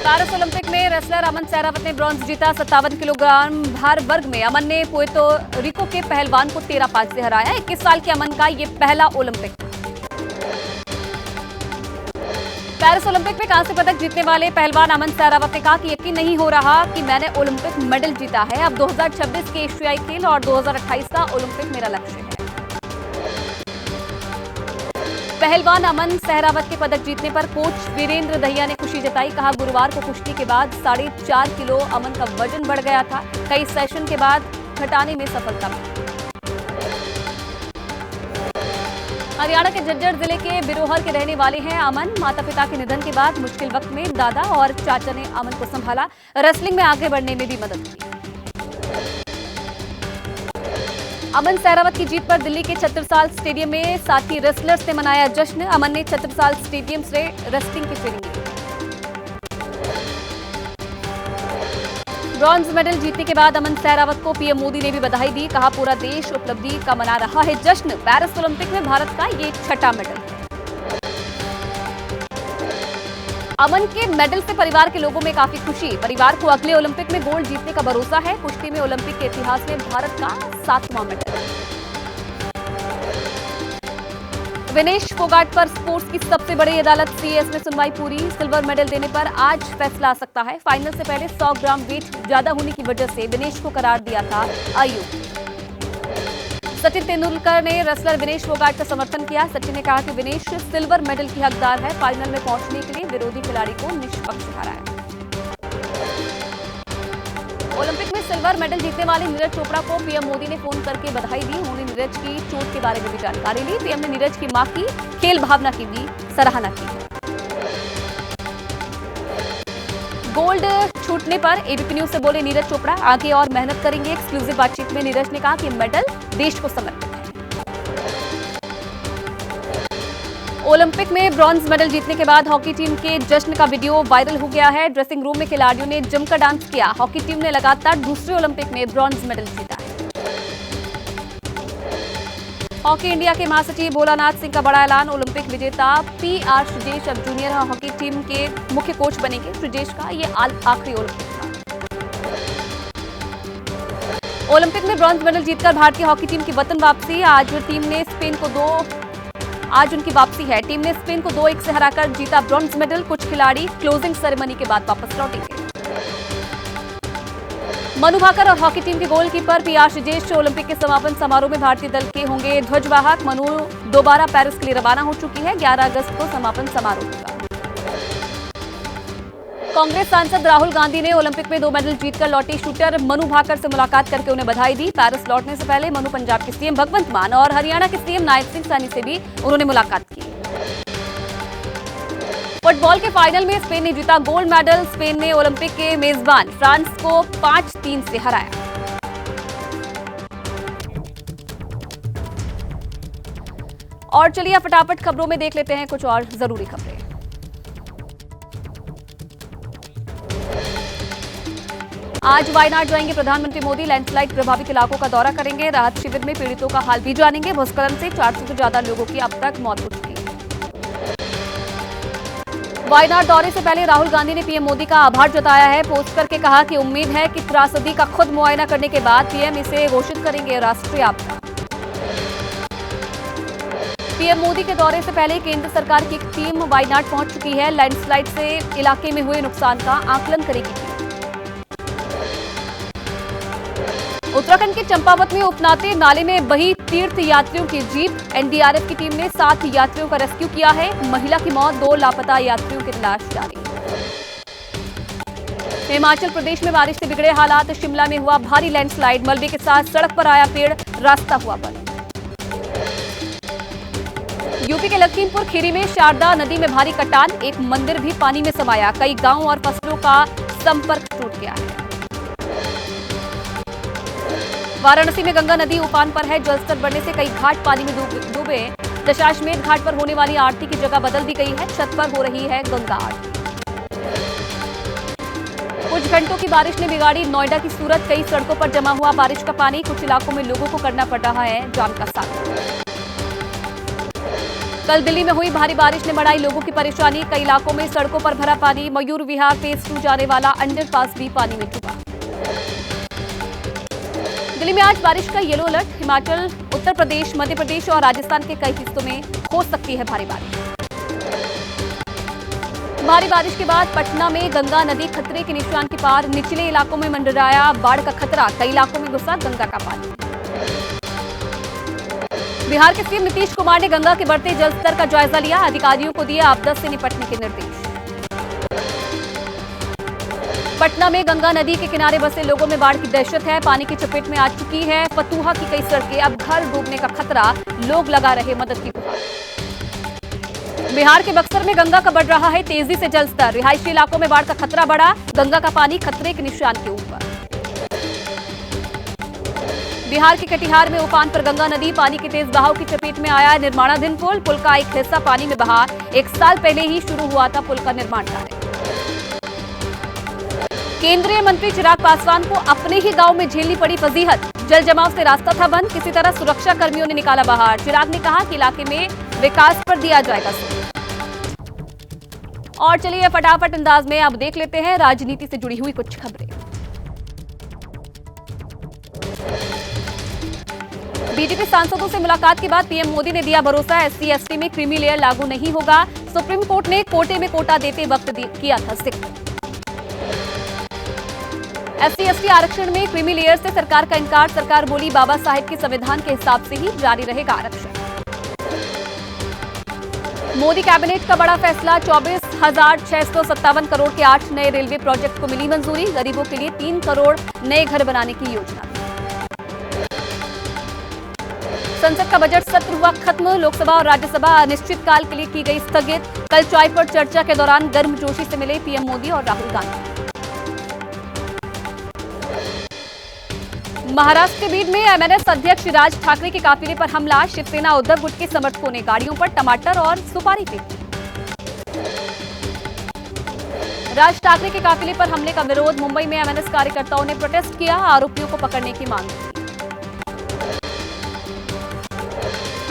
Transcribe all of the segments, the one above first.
Paris Olympic में wrestler अमन सहरावत ने bronze जीता। 57 किलोग्राम भार वर्ग में अमन ने पुएर्तो रिको के पहलवान को 13-5 से हराया। 21 साल के अमन का ये पहला ओलंपिक। पेरिस ओलंपिक में कांस्य पदक जीतने वाले पहलवान अमन सहरावत ने कहा कि यकीन नहीं हो रहा कि मैंने ओलंपिक मेडल जीता है। अब 2026 के एशियाई खेल और 2028 का ओलंपिक मेरा लक्ष्य है। पहलवान अमन सहरावत के पदक जीतने पर कोच वीरेंद्र दहिया ने खुशी जताई। कहा, गुरुवार को कुश्ती के बाद 4.5 किलो अमन का वजन बढ़ गया था। कई सेशन के बाद घटाने में सफलता मिली। हरियाणा के झज्जर जिले के बिरोहर के रहने वाले हैं अमन। माता पिता के निधन के बाद मुश्किल वक्त में दादा और चाचा ने अमन को संभाला। रेसलिंग में आगे बढ़ने में भी मदद की। अमन सहरावत की जीत पर दिल्ली के छत्रसाल स्टेडियम में साथी रेसलर्स ने मनाया जश्न। अमन ने छत्रसाल स्टेडियम से रेसलिंग की ट्रेनिंग ली। ब्रॉन्ज मेडल जीतने के बाद अमन सहरावत को पीएम मोदी ने भी बधाई दी। कहा, पूरा देश उपलब्धि का मना रहा है जश्न। पेरिस ओलंपिक में भारत का ये छठा मेडल है। अमन के मेडल से परिवार के लोगों में काफी खुशी। परिवार को अगले ओलंपिक में गोल्ड जीतने का भरोसा है। कुश्ती में ओलंपिक के इतिहास में भारत का 7वां मेडल। विनेश फोगाट पर स्पोर्ट्स की सबसे बड़ी अदालत सीएस में सुनवाई पूरी। सिल्वर मेडल देने पर आज फैसला आ सकता है। फाइनल से पहले 100 ग्राम वेट ज्यादा होने की वजह से विनेश को करार दिया था अयोग्य। सचिन तेंदुलकर ने रेसलर विनेश फोगाट का समर्थन किया। सचिन ने कहा कि विनेश सिल्वर मेडल की हकदार है। फाइनल में पहुंचने के लिए विरोधी खिलाड़ी को निष्पक्ष हराया। ओलंपिक में सिल्वर मेडल जीतने वाले नीरज चोपड़ा को पीएम मोदी ने फोन करके बधाई दी। उन्होंने नीरज की चोट के बारे में भी जानकारी ली। पीएम ने नीरज की मां की खेल भावना की भी सराहना की। गोल्ड छूटने पर एबीपी न्यूज से बोले नीरज चोपड़ा, आगे और मेहनत करेंगे। एक्सक्लूसिव बातचीत में नीरज ने कहा कि मेडल देश को समर्पित है। ओलंपिक में ब्रॉन्ज मेडल जीतने के बाद हॉकी टीम के जश्न का वीडियो वायरल हो गया है। ड्रेसिंग रूम में खिलाड़ियों ने जमकर डांस किया। हॉकी टीम ने लगातार दूसरे ओलंपिक में ब्रॉन्ज मेडल जीता है। हॉकी इंडिया के महासचिव भोलानाथ सिंह का बड़ा ऐलान। ओलंपिक विजेता पीआर श्रीजेश अब जूनियर हॉकी टीम के मुख्य कोच बनेंगे। श्रीजेश का ये आखिरी ओलंपिक था। ओलंपिक में ब्रॉन्ज मेडल जीतकर भारतीय हॉकी टीम की वतन वापसी। आज उनकी वापसी है। टीम ने स्पेन को 2-1 से हराकर जीता ब्रॉन्ज मेडल। कुछ खिलाड़ी क्लोजिंग सेरेमनी के बाद वापस लौटेंगे। मनु भाकर और हॉकी टीम के गोलकीपर पीआर श्रीजेश ओलंपिक के समापन समारोह में भारतीय दल के होंगे ध्वजवाहक। मनु दोबारा पेरिस के लिए रवाना हो चुकी है। 11 अगस्त को समापन समारोह होगा। कांग्रेस सांसद राहुल गांधी ने ओलंपिक में 2 मेडल जीतकर लौटी शूटर मनु भाकर से मुलाकात करके उन्हें बधाई दी। पेरिस लौटने से पहले मनु पंजाब के सीएम भगवंत मान और हरियाणा के सीएम नायब सिंह सैनी से भी उन्होंने मुलाकात की। फुटबॉल के फाइनल में स्पेन ने जीता गोल्ड मेडल। स्पेन ने ओलंपिक के मेजबान फ्रांस को 5-3 से हराया। और चलिए फटाफट खबरों में देख लेते हैं कुछ और जरूरी खबरें। आज वायनाड जाएंगे प्रधानमंत्री मोदी। लैंडस्लाइड प्रभावित इलाकों का दौरा करेंगे। राहत शिविर में पीड़ितों का हाल भी जानेंगे। भूस्खलन से 400 से ज्यादा लोगों की अब तक मौत हो चुकी है। वायनाड दौरे से पहले राहुल गांधी ने पीएम मोदी का आभार जताया है। पोस्ट करके कहा कि उम्मीद है कि त्रासदी का खुद मुआयना करने के बाद पीएम इसे घोषित करेंगे राष्ट्रीय आपदा। पीएम मोदी के दौरे से पहले केंद्र सरकार की एक टीम वायनाड पहुंच चुकी है। लैंडस्लाइड से इलाके में हुए नुकसान का आकलन करेगी। उत्तराखंड के चंपावत में उपनाते नाले में बही तीर्थ यात्रियों की जीप। एनडीआरएफ की टीम ने 7 यात्रियों का रेस्क्यू किया है। महिला की मौत, 2 लापता यात्रियों की तलाश जारी। हिमाचल प्रदेश में बारिश से बिगड़े हालात। शिमला में हुआ भारी लैंडस्लाइड। मलबे के साथ सड़क पर आया पेड़, रास्ता हुआ बंद। यूपी के लखीमपुर खीरी में शारदा नदी में भारी कटान। एक मंदिर भी पानी में समाया। कई गांवों और फसलों का संपर्क टूट गया है। वाराणसी में गंगा नदी उफान पर है। जलस्तर बढ़ने से कई घाट पानी में डूबे। दशाश्वमेध घाट पर होने वाली आरती की जगह बदल दी गई है। छत पर हो रही है गंगा आरती। कुछ घंटों की बारिश ने बिगाड़ी नोएडा की सूरत। कई सड़कों पर जमा हुआ बारिश का पानी। कुछ इलाकों में लोगों को करना पड़ रहा है जाम का सामना। कल दिल्ली में हुई भारी बारिश ने बढ़ाई लोगों की परेशानी। कई इलाकों में सड़कों पर भरा पानी। मयूर विहार फेज 2 जाने वाला अंडरपास भी पानी में डूबा। दिल्ली में आज बारिश का येलो अलर्ट। हिमाचल, उत्तर प्रदेश, मध्य प्रदेश और राजस्थान के कई हिस्सों में हो सकती है भारी बारिश। भारी बारिश के बाद पटना में गंगा नदी खतरे के निशान के पार। निचले इलाकों में मंडराया बाढ़ का खतरा। कई इलाकों में घुसा गंगा का पानी। बिहार के सीएम नीतीश कुमार ने गंगा के बढ़ते जलस्तर का जायजा लिया। अधिकारियों को दिए आपदा से निपटने के निर्देश। पटना में गंगा नदी के किनारे बसे लोगों में बाढ़ की दहशत है। पानी की चपेट में आ चुकी है फतुहा की कई सड़कें। अब घर डूबने का खतरा। लोग लगा रहे मदद की गुहार। बिहार के बक्सर में गंगा का बढ़ रहा है तेजी से जलस्तर। रिहायशी इलाकों में बाढ़ का खतरा बढ़ा। गंगा का पानी खतरे के निशान के ऊपर। बिहार के कटिहार में उफान पर गंगा नदी। पानी के तेज बहाव की चपेट में आया निर्माणाधीन पुल का एक हिस्सा पानी में बहा। 1 साल पहले ही शुरू हुआ था पुल का निर्माण कार्य। केंद्रीय मंत्री चिराग पासवान को अपने ही गांव में झेलनी पड़ी फजीहत। जल जमाव से रास्ता था बंद। किसी तरह सुरक्षा कर्मियों ने निकाला बाहर। चिराग ने कहा कि इलाके में विकास पर दिया जाएगा जोर। और चलिए फटाफट अंदाज में अब देख लेते हैं राजनीति से जुड़ी हुई कुछ खबरें। बीजेपी सांसदों से मुलाकात के बाद पीएम मोदी ने दिया भरोसा। एससी एसटी में क्रीमी लेयर लागू नहीं होगा। सुप्रीम कोर्ट ने कोटे में कोटा देते वक्त किया था जिक्र। एससी एसटी आरक्षण में क्रीमी लेयर से सरकार का इनकार। सरकार बोली बाबा साहेब के संविधान के हिसाब से ही जारी रहेगा आरक्षण। मोदी कैबिनेट का बड़ा फैसला। 24,657 करोड़ के 8 नए रेलवे प्रोजेक्ट को मिली मंजूरी। गरीबों के लिए 3 करोड़ नए घर बनाने की योजना। संसद का बजट सत्र हुआ खत्म। लोकसभा और राज्यसभा अनिश्चितकाल के लिए की गई स्थगित। कल चाय पर चर्चा के दौरान गर्मजोशी से मिले पीएम मोदी और राहुल गांधी। महाराष्ट्र के बीड में एमएनएस अध्यक्ष राज ठाकरे के काफिले पर हमला। शिवसेना उद्धव गुट के समर्थकों ने गाड़ियों पर टमाटर और सुपारी फेंकी। राज ठाकरे के काफिले पर हमले का विरोध। मुंबई में एमएनएस कार्यकर्ताओं ने प्रोटेस्ट किया। आरोपियों को पकड़ने की मांग की।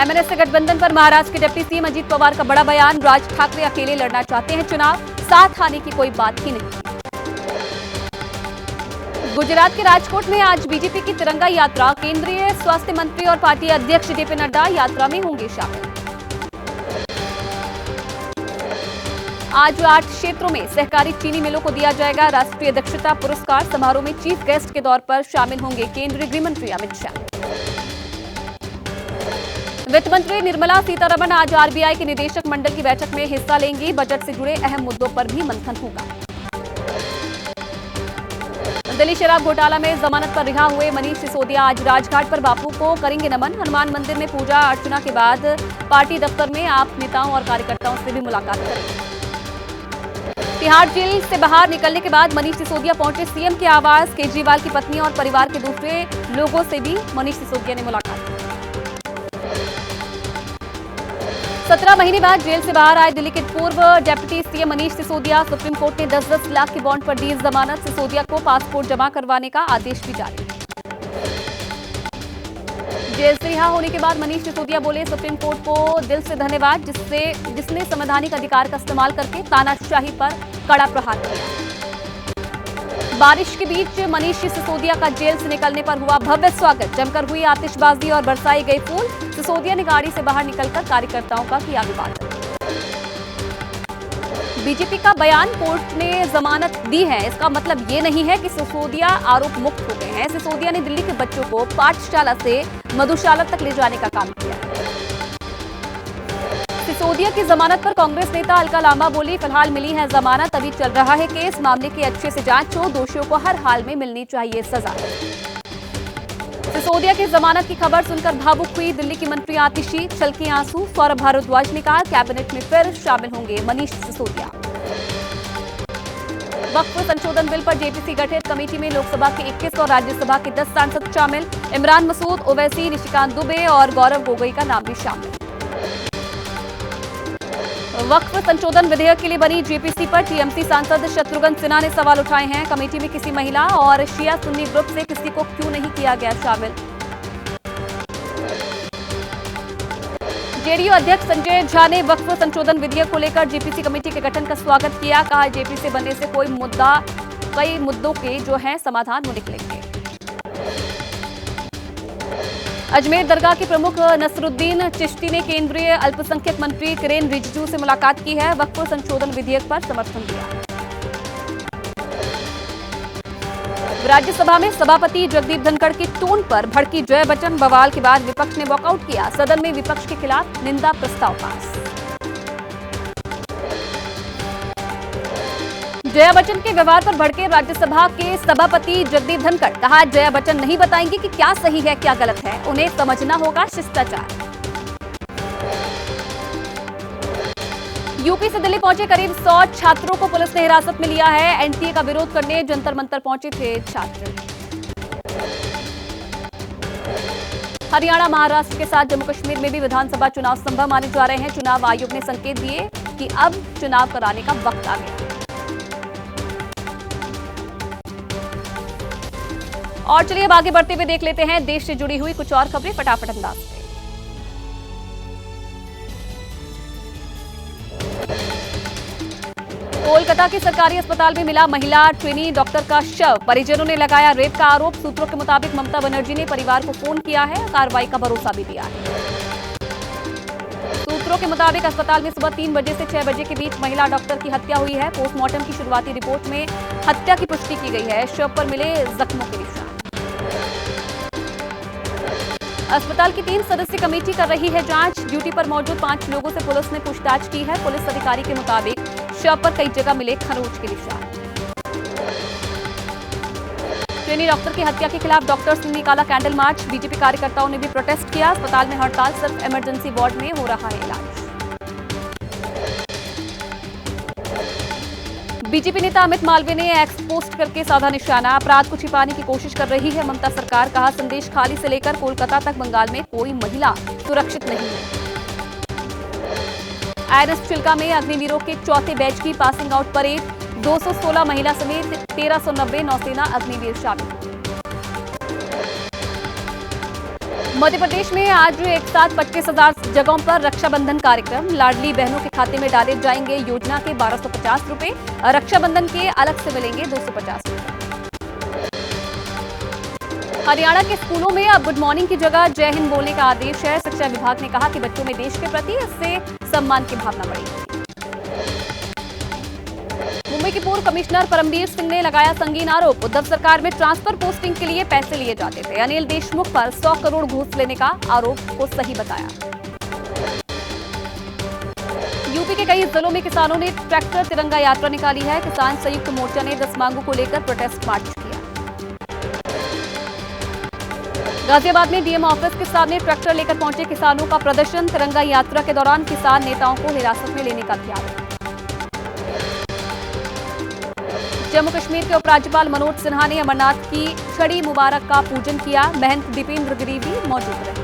एमएनएस से गठबंधन पर महाराष्ट्र के डिप्टी सीएम अजीत पवार का बड़ा बयान। राज ठाकरे अकेले लड़ना चाहते हैं चुनाव। साथ आने की कोई बात ही नहीं। गुजरात के राजकोट में आज बीजेपी की तिरंगा यात्रा। केंद्रीय स्वास्थ्य मंत्री और पार्टी अध्यक्ष जेपी नड्डा यात्रा में होंगे शामिल। आज 8 क्षेत्रों में सहकारी चीनी मिलों को दिया जाएगा राष्ट्रीय दक्षता पुरस्कार। समारोह में चीफ गेस्ट के तौर पर शामिल होंगे केंद्रीय गृह मंत्री अमित शाह। वित्त मंत्री निर्मला सीतारमण आज आरबीआई के निदेशक मंडल की बैठक में हिस्सा लेंगी। बजट से जुड़े अहम मुद्दों पर भी मंथन होगा। दिल्ली शराब घोटाला में जमानत पर रिहा हुए मनीष सिसोदिया आज राजघाट पर बापू को करेंगे नमन। हनुमान मंदिर में पूजा अर्चना के बाद पार्टी दफ्तर में आप नेताओं और कार्यकर्ताओं से भी मुलाकात करेंगे। तिहाड़ जेल से बाहर निकलने के बाद मनीष सिसोदिया पहुंचे सीएम के आवास। केजरीवाल की पत्नी और परिवार के दूसरे लोगों से भी मनीष सिसोदिया ने मुलाकात की। 17 महीने बाद जेल से बाहर आए दिल्ली के पूर्व deputy CM Manish Sisodia. Supreme court ने 10-10 लाख के बॉन्ड पर दी जमानत। सिसोदिया को पासपोर्ट जमा करवाने का आदेश भी जारी। जेल से रिहा होने के बाद मनीष सिसोदिया बोले सुप्रीम कोर्ट को दिल से धन्यवाद जिसने संवैधानिक अधिकार का इस्तेमाल करके तानाशाही पर कड़ा प्रहार किया। बारिश के बीच मनीष सिसोदिया का जेल से निकलने पर हुआ भव्य स्वागत। जमकर हुई आतिशबाजी और बरसाए गए फूल। सिसोदिया ने गाड़ी से बाहर निकलकर कार्यकर्ताओं का किया अभिवादन। बीजेपी का बयान, कोर्ट ने जमानत दी है इसका मतलब ये नहीं है कि सिसोदिया आरोप मुक्त हो गए हैं। सिसोदिया ने दिल्ली के बच्चों को पाठशाला से मधुशाला तक ले जाने का काम किया। सिसोदिया की जमानत पर कांग्रेस नेता अलका लांबा बोली फिलहाल मिली है जमानत, अभी चल रहा है केस, मामले की अच्छे से जांच हो, दोषियों को हर हाल में मिलनी चाहिए सजा। सिसोदिया की जमानत की खबर सुनकर भावुक हुई दिल्ली की मंत्री आतिशी, छलके आंसू। सौरभ भारद्वाज ने कहा कैबिनेट में फिर शामिल होंगे मनीष सिसोदिया। वक्फ संशोधन बिल पर जेपीसी गठित, कमेटी में लोकसभा के 21 और राज्यसभा के 10 सांसद शामिल। इमरान मसूद, ओवैसी, निशिकांत दुबे और गौरव गोगोई का नाम भी शामिल। वक्फ संशोधन विधेयक के लिए बनी जेपीसी पर टीएमसी सांसद शत्रुघ्न सिन्हा ने सवाल उठाए हैं। कमेटी में किसी महिला और शिया सुन्नी ग्रुप से किसी को क्यों नहीं किया गया शामिल। जेडीयू अध्यक्ष संजय झा ने वक्फ संशोधन विधेयक को लेकर जेपीसी कमेटी के गठन का स्वागत किया। कहा जेपीसी बनने से कई मुद्दों के जो है समाधान वो निकलेंगे। अजमेर दरगाह के प्रमुख नसरुद्दीन चिश्ती ने केंद्रीय अल्पसंख्यक मंत्री किरेन रिजिजू से मुलाकात की है। वक्फ संशोधन विधेयक पर समर्थन दिया। राज्यसभा में सभापति जगदीप धनखड़ की टोन पर भड़की जया बच्चन। बवाल के बाद विपक्ष ने वॉकआउट किया। सदन में विपक्ष के खिलाफ निंदा प्रस्ताव पास। जया बच्चन के व्यवहार पर भड़के राज्यसभा के सभापति जगदीप धनखड़। कहा जया बच्चन नहीं बताएंगे कि क्या सही है क्या गलत है, उन्हें समझना होगा शिष्टाचार। यूपी से दिल्ली पहुंचे करीब 100 छात्रों को पुलिस ने हिरासत में लिया है। एनटीए का विरोध करने जंतर मंतर पहुंचे थे छात्र। हरियाणा महाराष्ट्र के साथ जम्मू कश्मीर में भी विधानसभा चुनाव संभव माने जा रहे हैं। चुनाव आयोग ने संकेत दिए कि अब चुनाव कराने का वक्त आ गया। और चलिए अब आगे बढ़ते हुए देख लेते हैं देश से जुड़ी हुई कुछ और खबरें फटाफट अंदाज में। कोलकाता के सरकारी अस्पताल में मिला महिला ट्रेनी डॉक्टर का शव। परिजनों ने लगाया रेप का आरोप। सूत्रों के मुताबिक ममता बनर्जी ने परिवार को फोन किया है, कार्रवाई का भरोसा भी दिया है। सूत्रों के मुताबिक अस्पताल में सुबह 3 बजे से 6 बजे के बीच महिला डॉक्टर की हत्या हुई है। पोस्टमार्टम की शुरुआती रिपोर्ट में हत्या की पुष्टि की गई है। शव पर मिले जख्मों के निशान। अस्पताल की 3 सदस्यीय कमेटी कर रही है जांच। ड्यूटी पर मौजूद 5 लोगों से पुलिस ने पूछताछ की है। पुलिस अधिकारी के मुताबिक शव पर कई जगह मिले खरोंच के निशान। ट्रेनी डॉक्टर की हत्या के खिलाफ डॉक्टर्स ने निकाला कैंडल मार्च। बीजेपी कार्यकर्ताओं ने भी प्रोटेस्ट किया। अस्पताल में हड़ताल, सिर्फ इमरजेंसी वार्ड में हो रहा है इलाज। बीजेपी नेता अमित मालवीय ने एक्स पोस्ट करके साधा निशाना। अपराध को छिपाने की कोशिश कर रही है ममता सरकार। कहा संदेश खाली से लेकर कोलकाता तक बंगाल में कोई महिला सुरक्षित नहीं है। आईएनएस चिल्का में अग्निवीरों के चौथे बैच की पासिंग आउट परेड। 216 महिला समेत 1390 नौसेना अग्निवीर शामिल। मध्य प्रदेश में आज एक साथ 25,000 जगहों पर रक्षाबंधन कार्यक्रम। लाडली बहनों के खाते में डाले जाएंगे योजना के 1250 रुपए। रक्षाबंधन के अलग से मिलेंगे 250 रुपए। हरियाणा के स्कूलों में अब गुड मॉर्निंग की जगह जय हिंद बोलने का आदेश है। शिक्षा विभाग ने कहा कि बच्चों में देश के प्रति इससे सम्मान की भावना बढ़ेगी। मुंबई के पूर्व कमिश्नर परमबीर सिंह ने लगाया संगीन आरोप। उद्धव सरकार में ट्रांसफर पोस्टिंग के लिए पैसे लिए जाते थे। अनिल देशमुख पर 100 करोड़ घूस लेने का आरोप को सही बताया। यूपी के कई जिलों में किसानों ने ट्रैक्टर तिरंगा यात्रा निकाली है। किसान संयुक्त मोर्चा ने 10 मांगों को लेकर प्रोटेस्ट मार्च किया। गाजियाबाद में डीएम ऑफिस के सामने ट्रैक्टर लेकर पहुंचे किसानों का प्रदर्शन। तिरंगा यात्रा के दौरान किसान नेताओं को हिरासत में लेने का किया। जम्मू कश्मीर के उपराज्यपाल मनोज सिन्हा ने अमरनाथ की छड़ी मुबारक का पूजन किया। महंत दीपेंद्र गिरी भी मौजूद रहे।